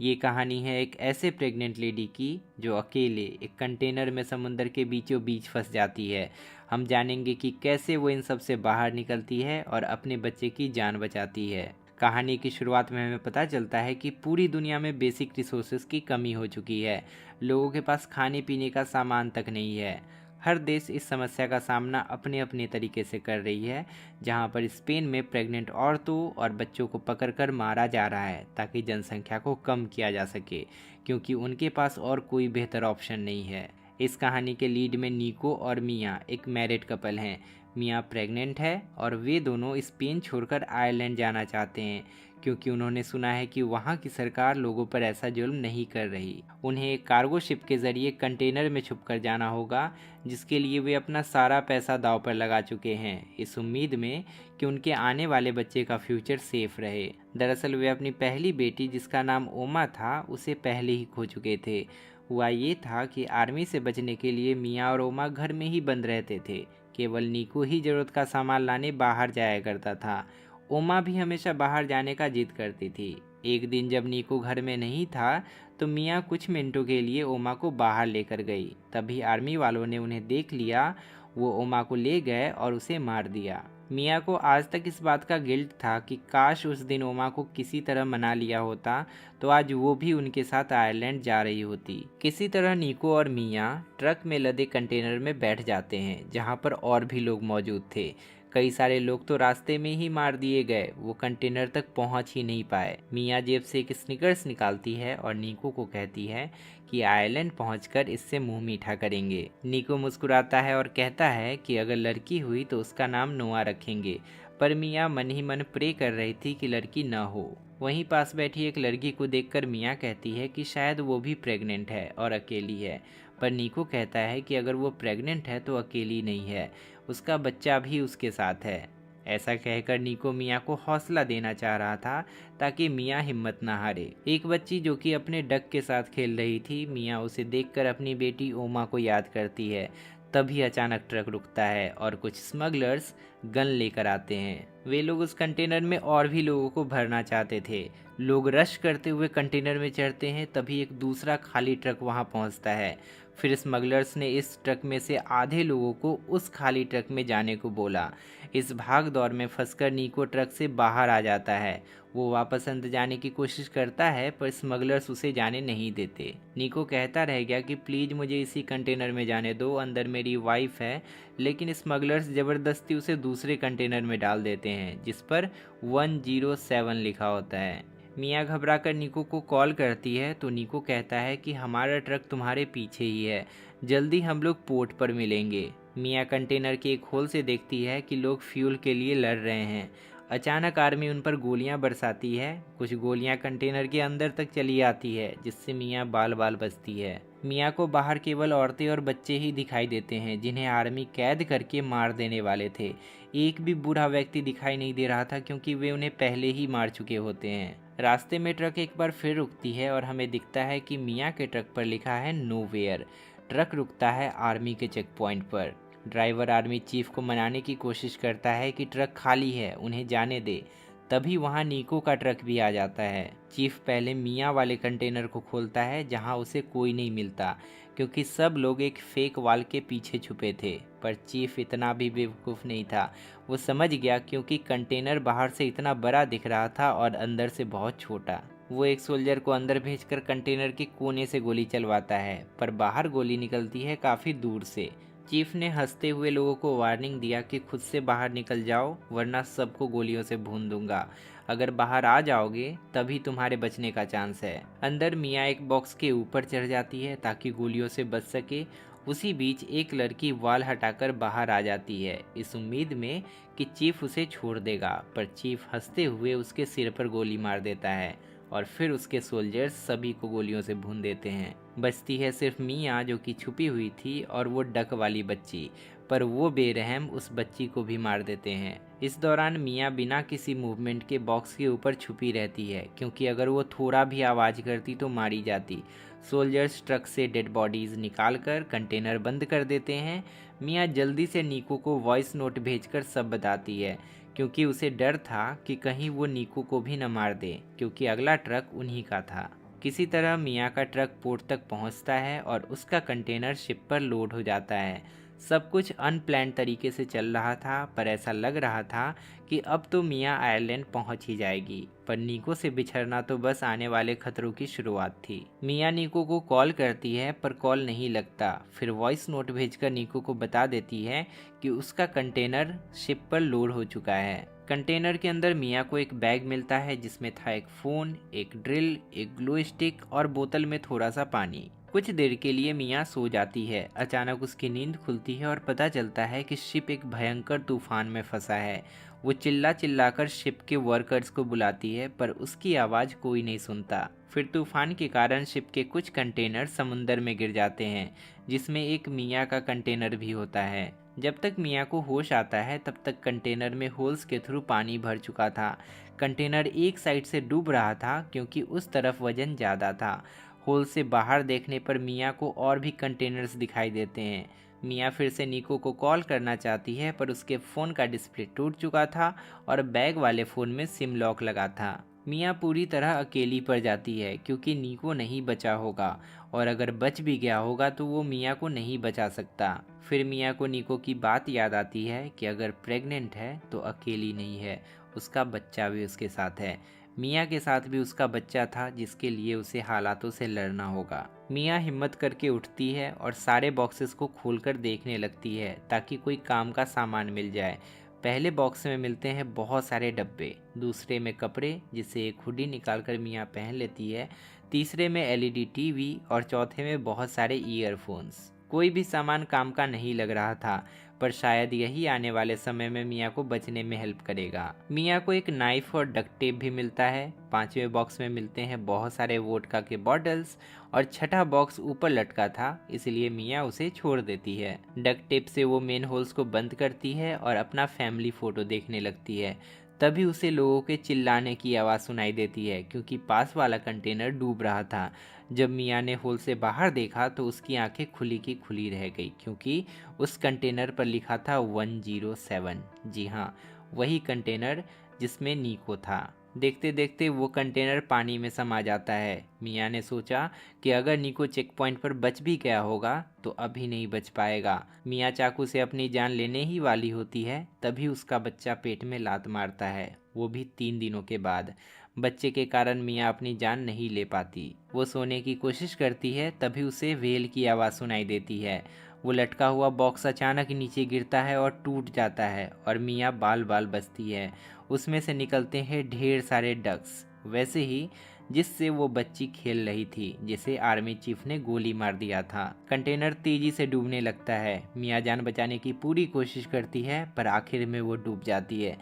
ये कहानी है एक ऐसे प्रेग्नेंट लेडी की जो अकेले एक कंटेनर में समुंदर के बीचों बीच फंस जाती है। हम जानेंगे कि कैसे वो इन सब से बाहर निकलती है और अपने बच्चे की जान बचाती है। कहानी की शुरुआत में हमें पता चलता है कि पूरी दुनिया में बेसिक रिसोर्सेज की कमी हो चुकी है। लोगों के पास खाने पीने का सामान तक नहीं है। हर देश इस समस्या का सामना अपने अपने तरीके से कर रही है। जहां पर स्पेन में प्रेग्नेंट औरतों और बच्चों को पकड़कर मारा जा रहा है ताकि जनसंख्या को कम किया जा सके, क्योंकि उनके पास और कोई बेहतर ऑप्शन नहीं है। इस कहानी के लीड में निको और मिया एक मैरिड कपल हैं। मिया प्रेग्नेंट है और वे दोनों स्पेन छोड़कर आयरलैंड जाना चाहते हैं, क्योंकि उन्होंने सुना है कि वहाँ की सरकार लोगों पर ऐसा जुल्म नहीं कर रही। उन्हें एक कार्गो शिप के जरिए कंटेनर में छुपकर जाना होगा, जिसके लिए वे अपना सारा पैसा दांव पर लगा चुके हैं, इस उम्मीद में कि उनके आने वाले बच्चे का फ्यूचर सेफ रहे। दरअसल वे अपनी पहली बेटी, जिसका नाम ओमा था, उसे पहले ही खो चुके थे। हुआ ये था कि आर्मी से बचने के लिए मिया और ओमा घर में ही बंद रहते थे। केवल नीको ही जरूरत का सामान लाने बाहर जाया करता था। ओमा भी हमेशा बाहर जाने का जिद करती थी। एक दिन जब नीको घर में नहीं था, तो मिया कुछ मिनटों के लिए ओमा को बाहर लेकर गई। तभी आर्मी वालों ने उन्हें देख लिया। वो ओमा को ले गए और उसे मार दिया। मिया को आज तक इस बात का गिल्ट था कि काश उस दिन ओमा को किसी तरह मना लिया होता, तो आज वो भी उनके साथ आयरलैंड जा रही होती। किसी तरह नीको और मिया ट्रक में लदे कंटेनर में बैठ जाते हैं, जहाँ पर और भी लोग मौजूद थे। कई सारे लोग तो रास्ते में ही मार दिए गए, वो कंटेनर तक पहुंच ही नहीं पाए। मिया जेब से एक स्निकर्स निकालती है और नीको को कहती है कि आयरलैंड पहुंचकर इससे मुंह मीठा करेंगे। नीको मुस्कुराता है और कहता है कि अगर लड़की हुई तो उसका नाम नोआ रखेंगे। पर मिया मन ही मन प्रे कर रही थी कि लड़की न हो। वहीं पास बैठी एक लड़की को देखकर मिया कहती है कि शायद वो भी प्रेग्नेंट है और अकेली है। पर नीको कहता है कि अगर वो प्रेग्नेंट है तो अकेली नहीं है, उसका बच्चा भी उसके साथ है। ऐसा कहकर नीको मिया को हौसला देना चाह रहा था, ताकि मिया हिम्मत ना हारे। एक बच्ची जो कि अपने डक के साथ खेल रही थी, मिया उसे देखकर अपनी बेटी ओमा को याद करती है। तभी अचानक ट्रक रुकता है और कुछ स्मगलर्स गन लेकर आते हैं। वे लोग उस कंटेनर में और भी लोगों को भरना चाहते थे। लोग रश करते हुए कंटेनर में चढ़ते हैं। तभी एक दूसरा खाली ट्रक वहां पहुंचता है। फिर स्मगलर्स ने इस ट्रक में से आधे लोगों को उस खाली ट्रक में जाने को बोला। इस भाग दौड़ में फंसकर नीको ट्रक से बाहर आ जाता है। वो वापस अंदर जाने की कोशिश करता है, पर स्मगलर्स उसे जाने नहीं देते। नीको कहता रह गया कि प्लीज मुझे इसी कंटेनर में जाने दो, अंदर मेरी वाइफ है। लेकिन स्मगलर्स जबरदस्ती उसे दूसरे कंटेनर में डाल देते हैं, जिस पर 107 लिखा होता है। मिया घबरा कर नीको को कॉल करती है, तो नीको कहता है कि हमारा ट्रक तुम्हारे पीछे ही है, जल्दी हम लोग पोर्ट पर मिलेंगे। मिया कंटेनर के एक होल से देखती है कि लोग फ्यूल के लिए लड़ रहे हैं। अचानक आर्मी उन पर गोलियां बरसाती है। कुछ गोलियां कंटेनर के अंदर तक चली आती है, जिससे मिया बाल बाल बचती है। मिया को बाहर केवल औरतें और बच्चे ही दिखाई देते हैं, जिन्हें आर्मी कैद करके मार देने वाले थे। एक भी बूढ़ा व्यक्ति दिखाई नहीं दे रहा था, क्योंकि वे उन्हें पहले ही मार चुके होते हैं। रास्ते में ट्रक एक बार फिर रुकती है और हमें दिखता है कि मिया के ट्रक पर लिखा है नोवेयर। ट्रक रुकता है आर्मी के चेक पॉइंट पर। ड्राइवर आर्मी चीफ को मनाने की कोशिश करता है कि ट्रक खाली है, उन्हें जाने दे। तभी वहां नीको का ट्रक भी आ जाता है। चीफ पहले मिया वाले कंटेनर को खोलता है, जहां उसे कोई नहीं मिलता, क्योंकि सब लोग एक फेक वाल के पीछे छुपे थे। पर चीफ इतना भी बेवकूफ़ नहीं था। वो समझ गया, क्योंकि कंटेनर बाहर से इतना बड़ा दिख रहा था और अंदर से बहुत छोटा। वो एक सोल्जर को अंदर भेजकर कंटेनर के कोने से गोली चलवाता है, पर बाहर गोली निकलती है काफ़ी दूर से। चीफ ने हंसते हुए लोगों को वार्निंग दिया कि खुद से बाहर निकल जाओ, वरना सबको गोलियों से भून दूंगा। अगर बाहर आ जाओगे तभी तुम्हारे बचने का चांस है। अंदर मिया एक बॉक्स के ऊपर चढ़ जाती है ताकि गोलियों से बच सके। उसी बीच एक लड़की वाल हटाकर बाहर आ जाती है, इस उम्मीद में कि चीफ उसे छोड़ देगा। पर चीफ हंसते हुए उसके सिर पर गोली मार देता है और फिर उसके सोल्जर्स सभी को गोलियों से भून देते हैं। बचती है सिर्फ मिया, जो कि छुपी हुई थी, और वो डक वाली बच्ची। पर वो बेरहम उस बच्ची को भी मार देते हैं। इस दौरान मिया बिना किसी मूवमेंट के बॉक्स के ऊपर छुपी रहती है, क्योंकि अगर वो थोड़ा भी आवाज़ करती तो मारी जाती। सोल्जर्स ट्रक से डेड बॉडीज निकालकर कंटेनर बंद कर देते हैं। मिया जल्दी से नीको को वॉइस नोट भेजकर सब बताती है, क्योंकि उसे डर था कि कहीं वो नीको को भी न मार दे, क्योंकि अगला ट्रक उन्हीं का था। किसी तरह मियाँ का ट्रक पोर्ट तक पहुंचता है और उसका कंटेनर शिप पर लोड हो जाता है। सब कुछ अनप्लान तरीके से चल रहा था, पर ऐसा लग रहा था कि अब तो मियाँ आयरलैंड पहुंच ही जाएगी। पर नीको से बिछड़ना तो बस आने वाले खतरों की शुरुआत थी। मियाँ नीको को कॉल करती है पर कॉल नहीं लगता। फिर वॉइस नोट भेजकर नीको को बता देती है कि उसका कंटेनर शिप पर लोड हो चुका है। कंटेनर के अंदर मियाँ को एक बैग मिलता है जिसमें था एक फ़ोन, एक ड्रिल, एक ग्लो स्टिक और बोतल में थोड़ा सा पानी। कुछ देर के लिए मियाँ सो जाती है। अचानक उसकी नींद खुलती है और पता चलता है कि शिप एक भयंकर तूफान में फंसा है। वो चिल्ला चिल्लाकर शिप के वर्कर्स को बुलाती है पर उसकी आवाज़ कोई नहीं सुनता। फिर तूफान के कारण शिप के कुछ कंटेनर समुंदर में गिर जाते हैं, जिसमें एक मियाँ का कंटेनर भी होता है। जब तक मियाँ को होश आता है तब तक कंटेनर में होल्स के थ्रू पानी भर चुका था। कंटेनर एक साइड से डूब रहा था क्योंकि उस तरफ वजन ज़्यादा था। होल से बाहर देखने पर मियाँ को और भी कंटेनर्स दिखाई देते हैं। मियाँ फिर से नीको को कॉल करना चाहती है पर उसके फ़ोन का डिस्प्ले टूट चुका था और बैग वाले फ़ोन में सिम लॉक लगा था। मियाँ पूरी तरह अकेली पड़ जाती है क्योंकि नीको नहीं बचा होगा, और अगर बच भी गया होगा तो वो मियाँ को नहीं बचा सकता। फिर मियाँ को नीको की बात याद आती है कि अगर प्रेग्नेंट है तो अकेली नहीं है, उसका बच्चा भी उसके साथ है। मियाँ के साथ भी उसका बच्चा था जिसके लिए उसे हालातों से लड़ना होगा। मियाँ हिम्मत करके उठती है और सारे बॉक्सेस को खोलकर देखने लगती है ताकि कोई काम का सामान मिल जाए। पहले बॉक्स में मिलते हैं बहुत सारे डब्बे, दूसरे में कपड़े जिसे एक हुडी निकालकर मियाँ पहन लेती है, तीसरे में एलईडी टीवी और चौथे में बहुत सारे ईयरफोन्स। कोई भी सामान काम का नहीं लग रहा था, पर शायद यही आने वाले समय में मियाँ को बचने में हेल्प करेगा। मियाँ को एक नाइफ और डक्ट टेप भी मिलता है। पांचवें बॉक्स में मिलते हैं बहुत सारे वोडका के बॉटल्स और छठा बॉक्स ऊपर लटका था, इसलिए मियाँ उसे छोड़ देती है। डक्ट टेप से वो मेन होल्स को बंद करती है और अपना फैमिली फोटो देखने लगती है। तभी उसे लोगों के चिल्लाने की आवाज़ सुनाई देती है क्योंकि पास वाला कंटेनर डूब रहा था। जब मियाँ ने होल से बाहर देखा तो उसकी आंखें खुली की खुली रह गई क्योंकि उस कंटेनर पर लिखा था 107। जी हाँ, वही कंटेनर जिसमें नीको था। देखते देखते वो कंटेनर पानी में समा जाता है। मियाँ ने सोचा कि अगर नीको चेक पॉइंट पर बच भी गया होगा तो अभी नहीं बच पाएगा। मियाँ चाकू से अपनी जान लेने ही वाली होती है, तभी उसका बच्चा पेट में लात मारता है, वो भी 3 दिनों के बाद। बच्चे के कारण मियाँ अपनी जान नहीं ले पाती। वो सोने की कोशिश करती है, तभी उसे व्हेल की आवाज़ सुनाई देती है। वो लटका हुआ बॉक्स अचानक नीचे गिरता है और टूट जाता है और मियाँ बाल बाल बचती है। उसमें से निकलते हैं ढेर सारे डक्स, वैसे ही जिससे वो बच्ची खेल रही थी, जिसे आर्मी चीफ ने गोली मार दिया था। कंटेनर तेजी से डूबने लगता है। मियाँ जान बचाने की पूरी कोशिश करती है पर आखिर में वो डूब जाती है।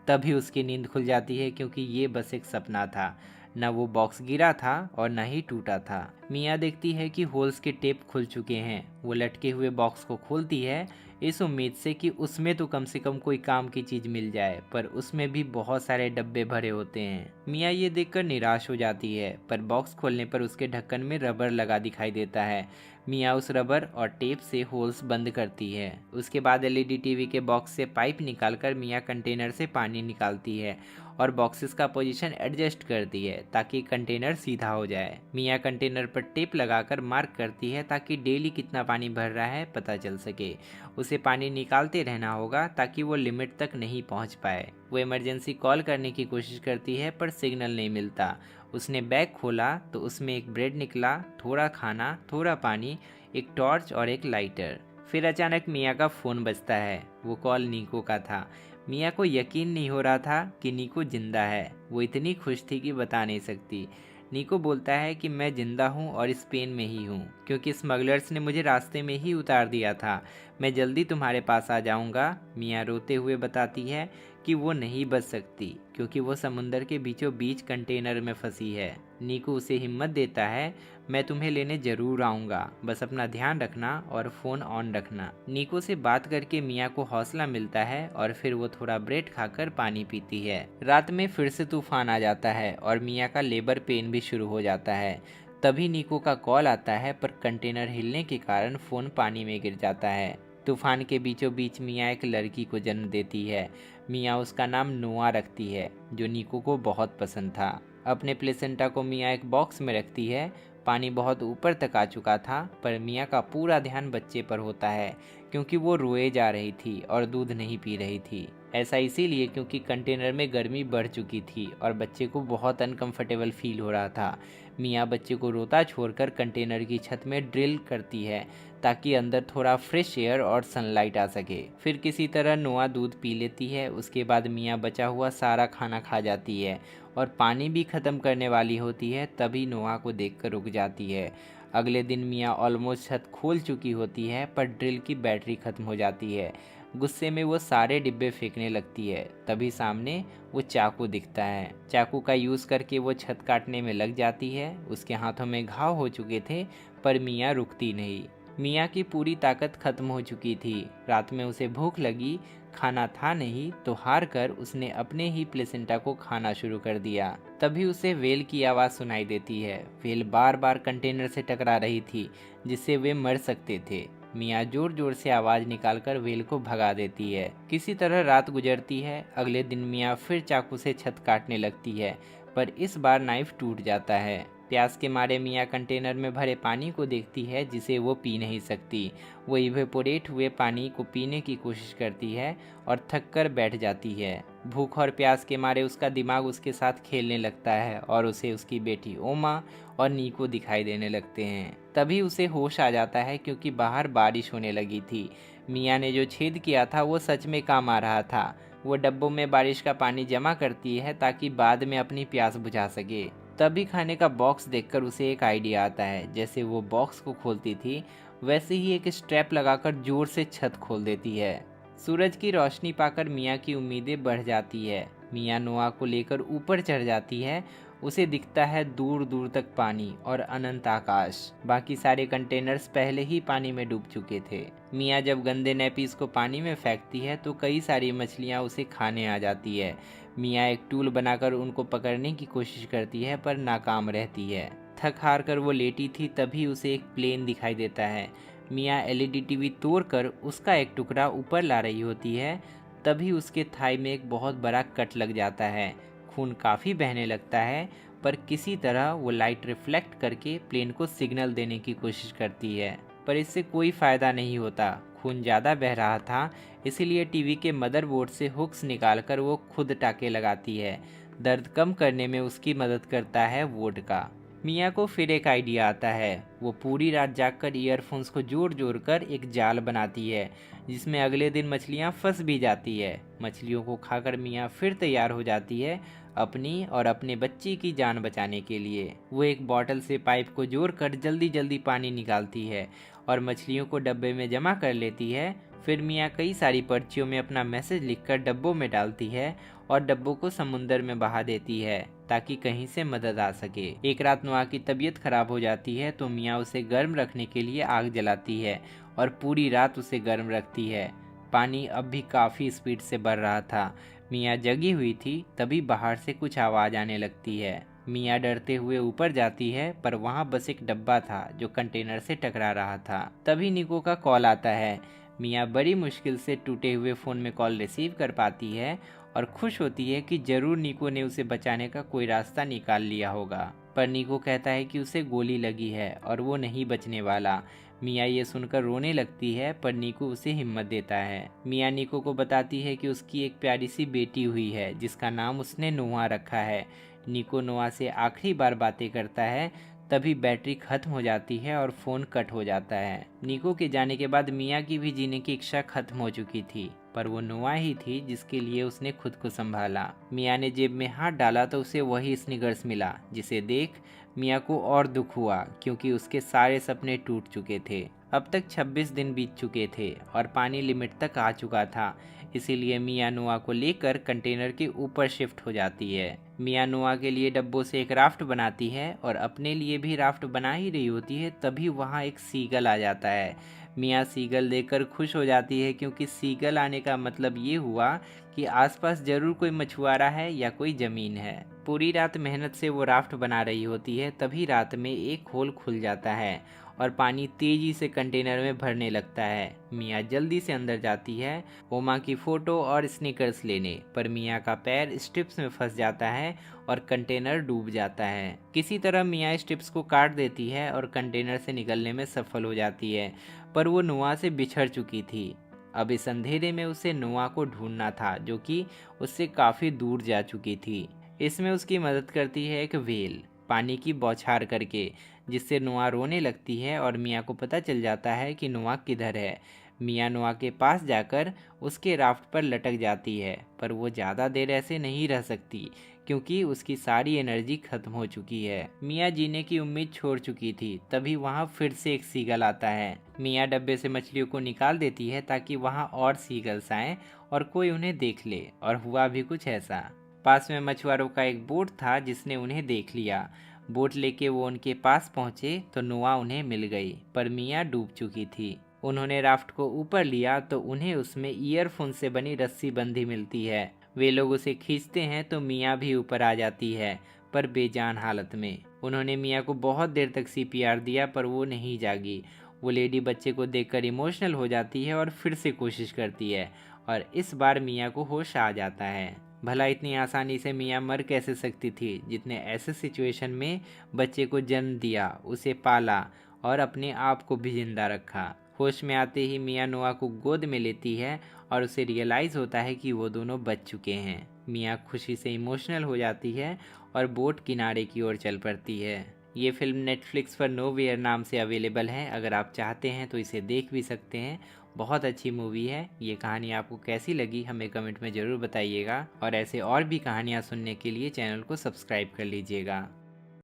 तभी उसकी नींद खुल जाती है क्योंकि ये बस एक सपना था। न वो बॉक्स गिरा था और न ही टूटा था। मियाँ देखती है कि होल्स के टेप खुल चुके हैं। वो लटके हुए बॉक्स को खोलती है इस उम्मीद से कि उसमें तो कम से कम कोई काम की चीज मिल जाए, पर उसमें भी बहुत सारे डब्बे भरे होते हैं। मियाँ ये देखकर निराश हो जाती है, पर बॉक्स खोलने पर उसके ढक्कन में रबर लगा दिखाई देता है। मियाँ उस रबर और टेप से होल्स बंद करती है। उसके बाद एलईडी टीवी के बॉक्स से पाइप निकालकर मियाँ कंटेनर से पानी निकालती है और बॉक्सेस का पोजीशन एडजस्ट करती है ताकि कंटेनर सीधा हो जाए। मियाँ कंटेनर पर टेप लगाकर मार्क करती है ताकि डेली कितना पानी भर रहा है पता चल सके। उसे पानी निकालते रहना होगा ताकि वो लिमिट तक नहीं पहुंच पाए। वो इमरजेंसी कॉल करने की कोशिश करती है पर सिग्नल नहीं मिलता। उसने बैग खोला तो उसमें एक ब्रेड निकला, थोड़ा खाना, थोड़ा पानी, एक टॉर्च और एक लाइटर। फिर अचानक मियाँ का फ़ोन बजता है। वो कॉल नीको का था। मियाँ को यकीन नहीं हो रहा था कि नीको जिंदा है। वो इतनी खुश थी कि बता नहीं सकती। नीको बोलता है कि मैं जिंदा हूँ और स्पेन में ही हूँ क्योंकि स्मगलर्स ने मुझे रास्ते में ही उतार दिया था। मैं जल्दी तुम्हारे पास आ जाऊँगा। मियाँ रोते हुए बताती है कि वो नहीं बच सकती क्योंकि वो समुंदर के बीचों बीच कंटेनर में फंसी है। नीको उसे हिम्मत देता है, मैं तुम्हें लेने जरूर आऊँगा, बस अपना ध्यान रखना और फ़ोन ऑन रखना। नीको से बात करके मियाँ को हौसला मिलता है और फिर वो थोड़ा ब्रेड खाकर पानी पीती है। रात में फिर से तूफान आ जाता है और मियाँ का लेबर पेन भी शुरू हो जाता है। तभी नीको का कॉल आता है पर कंटेनर हिलने के कारण फ़ोन पानी में गिर जाता है। तूफान के बीचों बीच मियाँ एक लड़की को जन्म देती है। मियाँ उसका नाम नोआ रखती है जो नीको को बहुत पसंद था। अपने प्लेसेंटा को मियाँ एक बॉक्स में रखती है। पानी बहुत ऊपर तक आ चुका था, पर मियाँ का पूरा ध्यान बच्चे पर होता है क्योंकि वो रोए जा रही थी और दूध नहीं पी रही थी। ऐसा इसीलिए क्योंकि कंटेनर में गर्मी बढ़ चुकी थी और बच्चे को बहुत अनकंफर्टेबल फील हो रहा था। मियाँ बच्चे को रोता छोड़कर कंटेनर की छत में ड्रिल करती है ताकि अंदर थोड़ा फ्रेश एयर और सनलाइट आ सके। फिर किसी तरह नोआ दूध पी लेती है। उसके बाद मियाँ बचा हुआ सारा खाना खा जाती है और पानी भी ख़त्म करने वाली होती है, तभी नोआ को देखकर रुक जाती है। अगले दिन मियाँ ऑलमोस्ट छत खोल चुकी होती है, पर ड्रिल की बैटरी ख़त्म हो जाती है। गुस्से में वो सारे डिब्बे फेंकने लगती है। तभी सामने वो चाकू दिखता है। चाकू का यूज़ करके वो छत काटने में लग जाती है। उसके हाथों में घाव हो चुके थे, पर मियाँ रुकती नहीं। मियाँ की पूरी ताकत खत्म हो चुकी थी। रात में उसे भूख लगी, खाना था नहीं, तो हार कर उसने अपने ही प्लेसेंटा को खाना शुरू कर दिया। तभी उसे व्हेल की आवाज़ सुनाई देती है। व्हेल बार बार कंटेनर से टकरा रही थी, जिससे वे मर सकते थे। मियाँ जोर जोर से आवाज़ निकालकर व्हेल को भगा देती है। किसी तरह रात गुजरती है। अगले दिन मियाँ फिर चाकू से छत काटने लगती है, पर इस बार नाइफ टूट जाता है। प्यास के मारे मियाँ कंटेनर में भरे पानी को देखती है, जिसे वो पी नहीं सकती। वो इवेपोरेट हुए पानी को पीने की कोशिश करती है और थक कर बैठ जाती है। भूख और प्यास के मारे उसका दिमाग उसके साथ खेलने लगता है और उसे उसकी बेटी ओमा और नीको दिखाई देने लगते हैं। तभी उसे होश आ जाता है क्योंकि बाहर बारिश होने लगी थी। मियाँ ने जो छेद किया था वो सच में काम आ रहा था। वो डब्बों में बारिश का पानी जमा करती है ताकि बाद में अपनी प्यास बुझा सके। तभी खाने का बॉक्स देखकर उसे एक आइडिया आता है। जैसे वो बॉक्स को खोलती थी, वैसे ही एक स्ट्रैप लगाकर जोर से छत खोल देती है। सूरज की रोशनी पाकर मियाँ की उम्मीदें बढ़ जाती है। मियाँ नोआ को लेकर ऊपर चढ़ जाती है। उसे दिखता है दूर दूर तक पानी और अनंत आकाश। बाकी सारे कंटेनर्स पहले ही पानी में डूब चुके थे। मियाँ जब गंदे नैपीज को पानी में फेंकती है तो कई सारी मछलियाँ उसे खाने आ जाती है। मियाँ एक टूल बनाकर उनको पकड़ने की कोशिश करती है, पर नाकाम रहती है। थक हार कर वो लेटी थी, तभी उसे एक प्लेन दिखाई देता है। मियाँ एलईडी टीवी तोड़कर उसका एक टुकड़ा ऊपर ला रही होती है। तभी उसके थाई में एक बहुत बड़ा कट लग जाता है। खून काफ़ी बहने लगता है, पर किसी तरह वो लाइट रिफ्लेक्ट करके प्लेन को सिग्नल देने की कोशिश करती है, पर इससे कोई फ़ायदा नहीं होता। खून ज़्यादा बह रहा था, इसीलिए टीवी के मदरबोर्ड से हुक्स निकालकर वो खुद टाँके लगाती है। दर्द कम करने में उसकी मदद करता है वोडका। मियाँ को फिर एक आइडिया आता है। वो पूरी रात जागकर ईयरफोन्स को जोड़ जोड़ कर एक जाल बनाती है, जिसमें अगले दिन मछलियाँ फंस भी जाती है। मछलियों को खाकर मियाँ फिर तैयार हो जाती है अपनी और अपने बच्चे की जान बचाने के लिए। वो एक बॉटल से पाइप को जोड़कर जल्दी जल्दी पानी निकालती है और मछलियों को डब्बे में जमा कर लेती है। फिर मियाँ कई सारी पर्चियों में अपना मैसेज लिखकर डब्बों में डालती है और डब्बों को समुंदर में बहा देती है ताकि कहीं से मदद आ सके। एक रात नोआ की तबीयत खराब हो जाती है तो मियाँ उसे गर्म रखने के लिए आग जलाती है और पूरी रात उसे गर्म रखती है। पानी अब भी काफ़ी स्पीड से बढ़ रहा था। मियाँ जगी हुई थी, तभी बाहर से कुछ आवाज़ आने लगती है। मियाँ डरते हुए ऊपर जाती है, पर वहाँ बस एक डब्बा था जो कंटेनर से टकरा रहा था। तभी निको का कॉल आता है। मियाँ बड़ी मुश्किल से टूटे हुए फ़ोन में कॉल रिसीव कर पाती है और खुश होती है कि ज़रूर निको ने उसे बचाने का कोई रास्ता निकाल लिया होगा। पर निको कहता है कि उसे गोली लगी है और वो नहीं बचने वाला। मियाँ ये सुनकर रोने लगती है, पर निको उसे हिम्मत देता है। मियाँ निको को बताती है कि उसकी एक प्यारी सी बेटी हुई है जिसका नाम उसने नोआ रखा है। निको नोआ से आखिरी बार बातें करता है, तभी बैटरी खत्म हो जाती है और फ़ोन कट हो जाता है। निको के जाने के बाद मियाँ की भी जीने की इच्छा खत्म हो चुकी थी, पर वो नोआ ही थी जिसके लिए उसने खुद को संभाला। मियाँ ने जेब में हाथ डाला तो उसे वही स्निकर्स मिला, जिसे देख मियाँ को और दुख हुआ क्योंकि उसके सारे सपने टूट चुके थे। अब तक 26 दिन बीत चुके थे और पानी लिमिट तक आ चुका था, इसीलिए मियाँ नोआ को लेकर कंटेनर के ऊपर शिफ्ट हो जाती है। मियाँ नोआ के लिए डब्बों से एक राफ्ट बनाती है और अपने लिए भी राफ्ट बना ही रही होती है, तभी वहाँ एक सीगल आ जाता है। मियाँ सीगल देखकर खुश हो जाती है क्योंकि सीगल आने का मतलब ये हुआ कि आसपास जरूर कोई मछुआरा है या कोई जमीन है। पूरी रात मेहनत से वो राफ्ट बना रही होती है, तभी रात में एक होल खुल जाता है और पानी तेजी से कंटेनर में भरने लगता है। मियाँ जल्दी से अंदर जाती है ओमा की फोटो और स्नीकर्स लेने, पर मियाँ का पैर स्ट्रिप्स में फंस जाता है और कंटेनर डूब जाता है। किसी तरह मियाँ स्ट्रिप्स को काट देती है और कंटेनर से निकलने में सफल हो जाती है, पर वो नोआ से बिछड़ चुकी थी। अब इस अंधेरे में उसे नोआ को ढूंढना था, जो कि उससे काफ़ी दूर जा चुकी थी। इसमें उसकी मदद करती है एक व्हेल, पानी की बौछार करके, जिससे नोआ रोने लगती है और मियाँ को पता चल जाता है कि नोआ किधर है। मियाँ नोआ के पास जाकर उसके राफ्ट पर लटक जाती है, पर वो ज़्यादा देर ऐसे नहीं रह सकती क्योंकि उसकी सारी एनर्जी खत्म हो चुकी है। मियाँ जीने की उम्मीद छोड़ चुकी थी। तभी वहाँ फिर से एक सीगल आता है। मियाँ डब्बे से मछलियों को निकाल देती है ताकि वहाँ और सीगल्स आएं और कोई उन्हें देख ले, और हुआ भी कुछ ऐसा। पास में मछुआरों का एक बोट था जिसने उन्हें देख लिया। बोट लेके वो उनके पास पहुंचे तो नोआ उन्हें मिल गई, पर मियाँ डूब चुकी थी। उन्होंने राफ्ट को ऊपर लिया तो उन्हें उसमें ईयरफोन से बनी रस्सी बंधी मिलती है। वे लोग उसे खींचते हैं तो मियाँ भी ऊपर आ जाती है, पर बेजान हालत में। उन्होंने मियाँ को बहुत देर तक CPR दिया, पर वो नहीं जागी। वो लेडी बच्चे को देखकर इमोशनल हो जाती है और फिर से कोशिश करती है, और इस बार मियाँ को होश आ जाता है। भला इतनी आसानी से मियाँ मर कैसे सकती थी, जितने ऐसे सिचुएशन में बच्चे को जन्म दिया, उसे पाला और अपने आप को भी जिंदा रखा। होश में आते ही मियाँ नोआ को गोद में लेती है और उसे रियलाइज़ होता है कि वो दोनों बच चुके हैं। मियाँ खुशी से इमोशनल हो जाती है और बोट किनारे की ओर चल पड़ती है। ये फिल्म नेटफ्लिक्स पर नोवेयर नाम से अवेलेबल है। अगर आप चाहते हैं तो इसे देख भी सकते हैं। बहुत अच्छी मूवी है। ये कहानी आपको कैसी लगी हमें कमेंट में ज़रूर बताइएगा, और ऐसे और भी कहानियाँ सुनने के लिए चैनल को सब्सक्राइब कर लीजिएगा।